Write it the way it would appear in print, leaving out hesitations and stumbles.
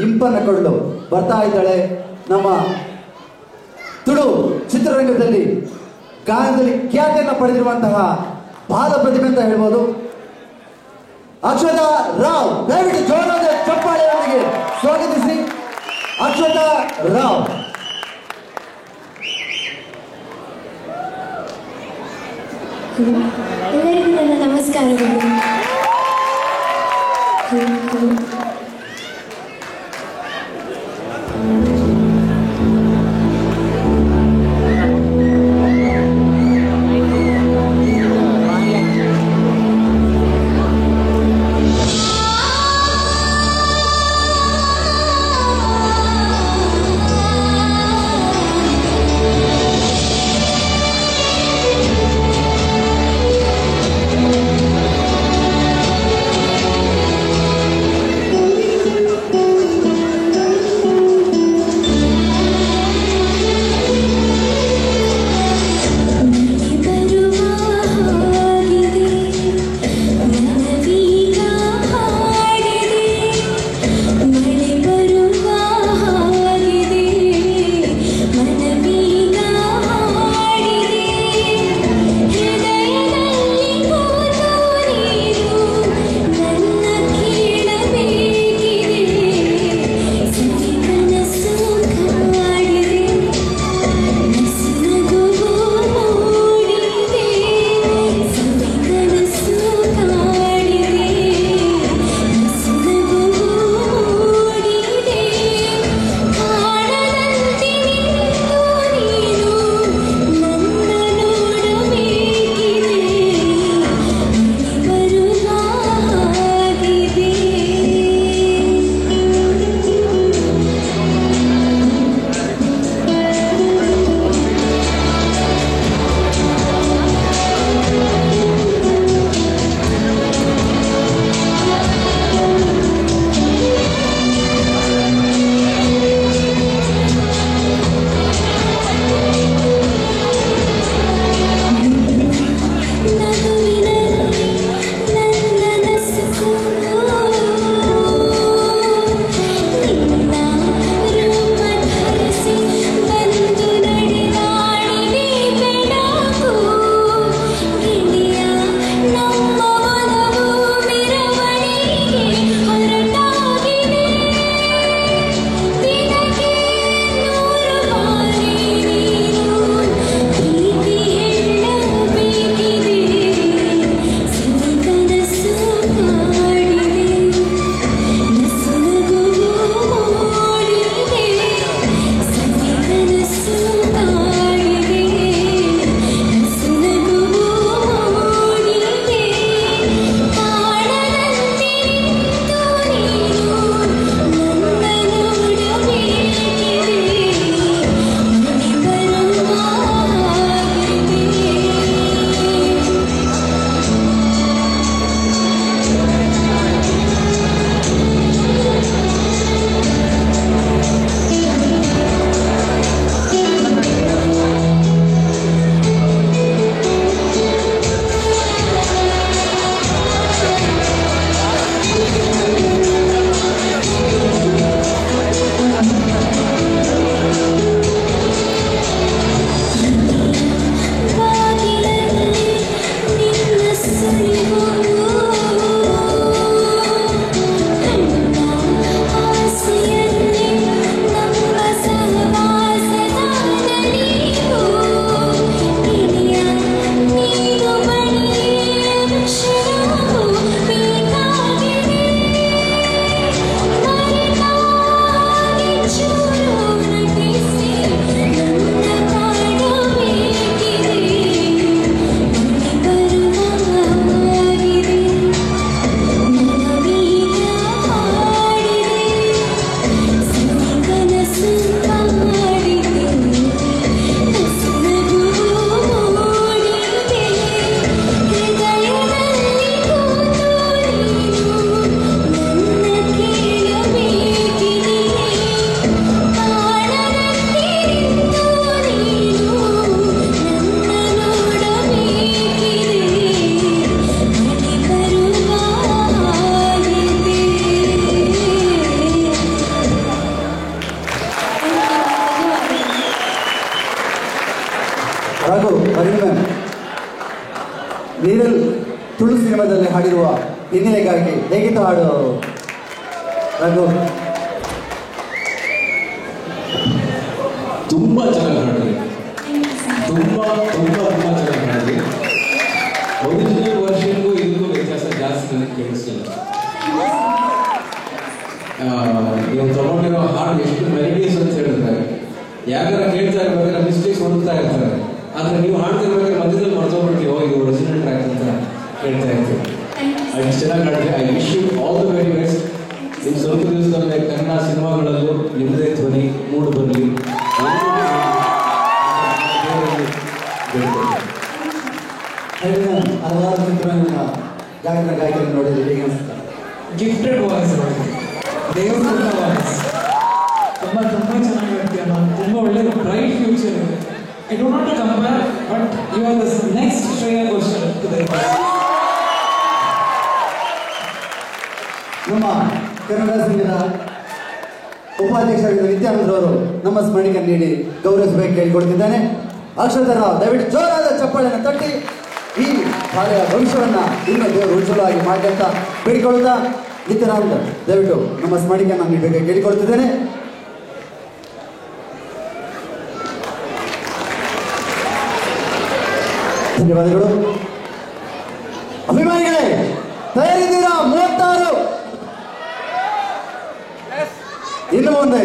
ಇಂಪನ್ನ ಕೊಡಲು ಬರ್ತಾ ಇದ್ದಾಳೆ. ನಮ್ಮ ತುಳು ಚಿತ್ರರಂಗದಲ್ಲಿ ಗಾಯನದಲ್ಲಿ ಖ್ಯಾತಿಯನ್ನು ಪಡೆದಿರುವಂತಹ ಬಾಲ ಪ್ರತಿಭೆ ಅಂತ ಹೇಳ್ಬೋದು. ಅಕ್ಷತಾ ರಾವ್, ದಯವಿಟ್ಟು ಜೋರಾದ ಚಪ್ಪಾಳೆಯೊಂದಿಗೆ ಸ್ವಾಗತಿಸಿ. ಅಕ್ಷತಾ ರಾವ್. ಎಲ್ಲರಿಗೂ ನನ್ನ ನಮಸ್ಕಾರಗಳು. ಭರಣಿ ಮ್ಯಾಮ್ ನೀರಲ್ ತುಳು ಸಿನಿಮಾದಲ್ಲಿ ಹಾಡಿರುವ ಹಿನ್ನೆಲೆಗಾಗಿ ಹೇಗಿತ್ತು ಹಾಡು ರಘು? ತುಂಬಾ ಚೆನ್ನಾಗಿ ಹಾಡಿದ್ರಿ, ತುಂಬಾ ಚೆನ್ನಾಗಿ ಹಾಡಿದ್ರಿ. ಒರಿಜಿನಲ್ ವರ್ಷನ್ಗೂ ಇದಕ್ಕೂ ವ್ಯತ್ಯಾಸ ಜಾಸ್ತಿ ನನಗೆ ಕೇಳಿಸ್ಲಿಲ್ಲ. ನೀವು ತಗೊಂಡಿರೋ ಹಾಡು ಎಷ್ಟು ಮೆಲಡಿಯಸ್ ಅಂತ ಹೇಳಿದ್ರೆ ಯಾಕಂದ್ರೆ ಕೇಳ್ತಾ ಇರ್ಬೇಕಾದ್ರೆ ಮಿಸ್ಟೇಕ್ಸ್ ಹುಡುಕ್ತಾ ಇರ್ತಾರೆ, ಆದ್ರೆ ನೀವು ಹಾಡ್ತಿರ್ಬೇಕಾದ್ರೆ ಮಧ್ಯದಲ್ಲಿ ಮರ್ತೋಗ್ಬಿಡ್ತೀವಿ, ಇದು ಒರಿಜಿನಲ್ ಟ್ರ್ಯಾಕ್ ಅಂತ ಹೇಳ್ತಾ ಇರ್ತೀವಿ. ಅಷ್ಟು ಚೆನ್ನಾಗಿ ಹಾಡಿದ್ರೆ. I wish you all the very best. ಇನ್ನು ಸ್ವಲ್ಪ ದಿವಸದಲ್ಲೇ ಕನ್ನಡ ಸಿನಿಮಾಗಳಲ್ಲೂ ನಿಮ್ಮದೇ ಧ್ವನಿ ಮೂಡು ಬರಲಿ. ಹಲವಾರು ಚಿತ್ರಗಳನ್ನ ಗಾಯಕರ ಗಾಯಕರು ನೋಡಿದ್ರೆ ಹೇಗೆ ಅನಿಸ್ತಾರೆ? ಗಿಫ್ಟೆಡ್ ವಾಯ್ಸ್, ದೇವ್ರ ವಾಯ್ಸ್, ತುಂಬ ಚೆನ್ನಾಗಿ ಹೇಳ್ತೀಯ. ತುಂಬ ಒಳ್ಳೆ ಬ್ರೈಟ್ ಫ್ಯೂಚರ್ ಇದೆ. I don't want to compare, but you are the next Shreya Ghoshal to the ನಮ್ಮ ಕನ್ನಡ ಸಂಘದ ಉಪಾಧ್ಯಕ್ಷರಾಗಿದ್ದ ನಿತ್ಯಾನಂದರವರು ನಮ್ಮ ಸ್ಮರಣೆಗೆ ನೀಡಿ ಗೌರವಿಸಬೇಕು ಕೇಳಿಕೊಡ್ತಿದ್ದಾನೆ. ಅಕ್ಷತಾ ರಾವ್, ದಯವಿಟ್ಟು ಜೋರಾದ ಚಪ್ಪಾಳೆಯನ್ನು ತಟ್ಟಿ ಈ ಶಾಲೆಯ ಭವಿಷ್ಯವನ್ನ ಇನ್ನೂ ದೇವರು ಉಜ್ವಲವಾಗಿ ಮಾಡಿ ಅಂತ ಬೇಡಿಕೊಳ್ಳುತ್ತಾ ನಿತ್ಯಾನಂದ ದಯವಿಟ್ಟು ನಮ್ಮ ಸ್ಮರಣೆಯನ್ನು ನೀಡಬೇಕು ಕೇಳಿಕೊಳ್ತಿದ್ದೇನೆ. ಧನ್ಯವಾದಗಳು. ಅಭಿಮಾನಿಗಳೇ ತಯಾರಿದ್ದೀರಾ? 36 ಇನ್ನು ಮುಂದೆ